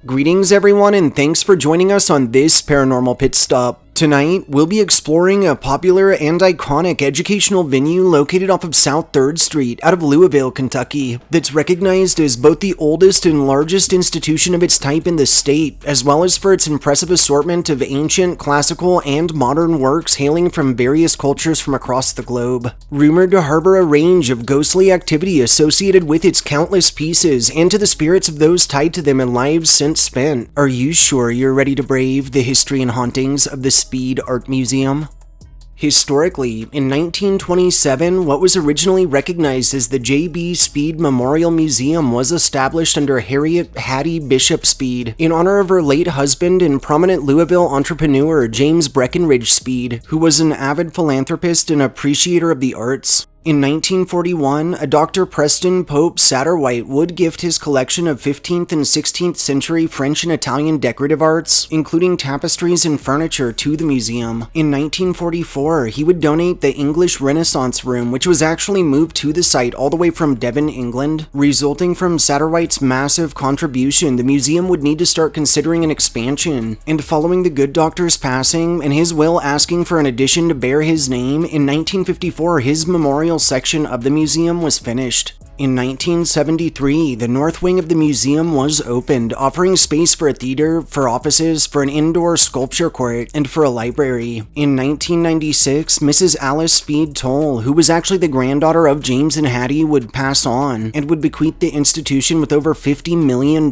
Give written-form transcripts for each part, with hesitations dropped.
Greetings everyone, and thanks for joining us on this Paranormal Pit Stop. Tonight, we'll be exploring a popular and iconic educational venue located off of South 3rd Street out of Louisville, Kentucky, that's recognized as both the oldest and largest institution of its type in the state, as well as for its impressive assortment of ancient, classical, and modern works hailing from various cultures from across the globe. Rumored to harbor a range of ghostly activity associated with its countless pieces and to the spirits of those tied to them in lives since spent. Are you sure you're ready to brave the history and hauntings of the Speed Art Museum? Historically, in 1927, what was originally recognized as the J.B. Speed Memorial Museum was established under Harriet Hattie Bishop Speed in honor of her late husband and prominent Louisville entrepreneur James Breckinridge Speed, who was an avid philanthropist and appreciator of the arts. In 1941, a Dr. Preston Pope Satterwhite would gift his collection of 15th and 16th century French and Italian decorative arts, including tapestries and furniture, to the museum. In 1944, he would donate the English Renaissance Room, which was actually moved to the site all the way from Devon, England. Resulting from Satterwhite's massive contribution, the museum would need to start considering an expansion. And following the good doctor's passing, and his will asking for an addition to bear his name, in 1954 his memorial section of the museum was finished. In 1973, the north wing of the museum was opened, offering space for a theater, for offices, for an indoor sculpture court, and for a library. In 1996, Mrs. Alice Speed Toll, who was actually the granddaughter of James and Hattie, would pass on and would bequeath the institution with over $50 million.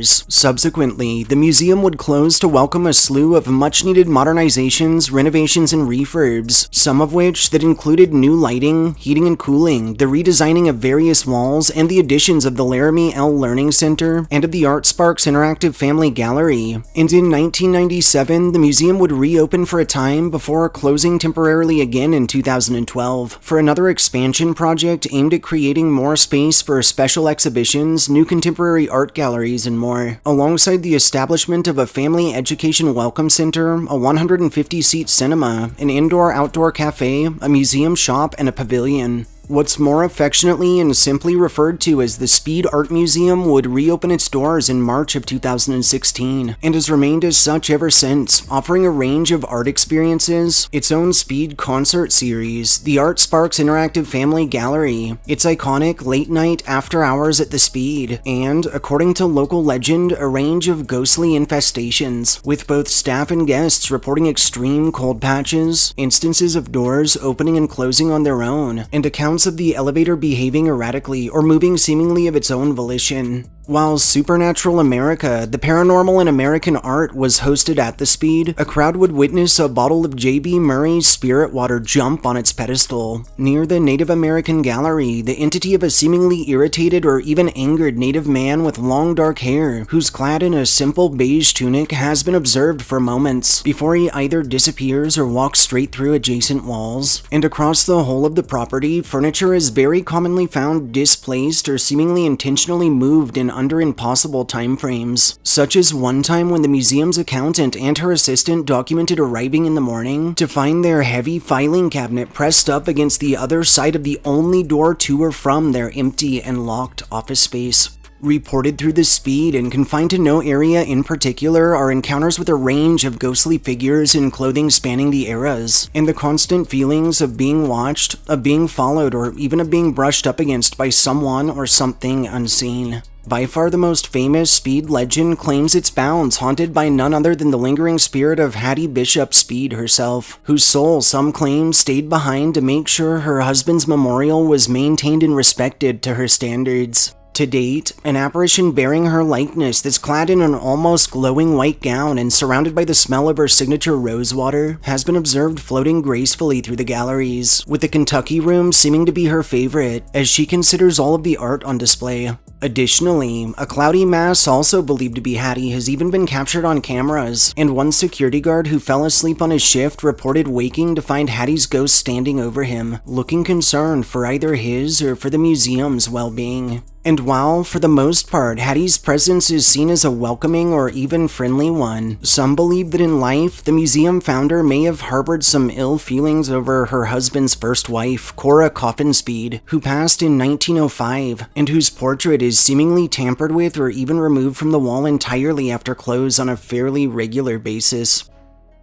Subsequently, the museum would close to welcome a slew of much-needed modernizations, renovations, and refurbs, some of which that included new lighting, heating and cooling, the redesigning of various walls, and the additions of the Laramie L. Learning Center and of the Art Sparks Interactive Family Gallery. And in 1997, the museum would reopen for a time before closing temporarily again in 2012 for another expansion project aimed at creating more space for special exhibitions, new contemporary art galleries, and more, alongside the establishment of a family education welcome center, a 150-seat cinema, an indoor-outdoor cafe, a museum shop, and a pavilion. What's more affectionately and simply referred to as the Speed Art Museum would reopen its doors in March of 2016, and has remained as such ever since, offering a range of art experiences, its own Speed concert series, the Art Sparks Interactive Family Gallery, its iconic late-night after-hours at the Speed, and, according to local legend, a range of ghostly infestations, with both staff and guests reporting extreme cold patches, instances of doors opening and closing on their own, and accounts of the elevator behaving erratically or moving seemingly of its own volition. While Supernatural America, the Paranormal in American Art, was hosted at the Speed, a crowd would witness a bottle of J.B. Murray's spirit water jump on its pedestal. Near the Native American Gallery, the entity of a seemingly irritated or even angered native man with long dark hair, who's clad in a simple beige tunic, has been observed for moments, before he either disappears or walks straight through adjacent walls. And across the whole of the property, furniture is very commonly found displaced or seemingly intentionally moved in under impossible timeframes, such as one time when the museum's accountant and her assistant documented arriving in the morning to find their heavy filing cabinet pressed up against the other side of the only door to or from their empty and locked office space. Reported through the Speed and confined to no area in particular are encounters with a range of ghostly figures in clothing spanning the eras, and the constant feelings of being watched, of being followed, or even of being brushed up against by someone or something unseen. By far the most famous Speed legend claims its bounds haunted by none other than the lingering spirit of Hattie Bishop Speed herself, whose soul some claim stayed behind to make sure her husband's memorial was maintained and respected to her standards. To date, an apparition bearing her likeness that's clad in an almost glowing white gown and surrounded by the smell of her signature rosewater has been observed floating gracefully through the galleries, with the Kentucky room seeming to be her favorite, as she considers all of the art on display. Additionally, a cloudy mass also believed to be Hattie has even been captured on cameras, and one security guard who fell asleep on his shift reported waking to find Hattie's ghost standing over him, looking concerned for either his or for the museum's well-being. And while, for the most part, Hattie's presence is seen as a welcoming or even friendly one, some believe that in life, the museum founder may have harbored some ill feelings over her husband's first wife, Cora Coffinspeed, who passed in 1905, and whose portrait is seemingly tampered with or even removed from the wall entirely after close on a fairly regular basis.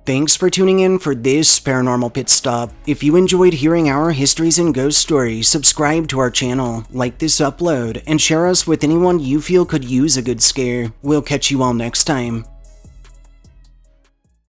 Thanks for tuning in for this Paranormal Pit Stop. If you enjoyed hearing our histories and ghost stories, subscribe to our channel, like this upload, and share us with anyone you feel could use a good scare. We'll catch you all next time.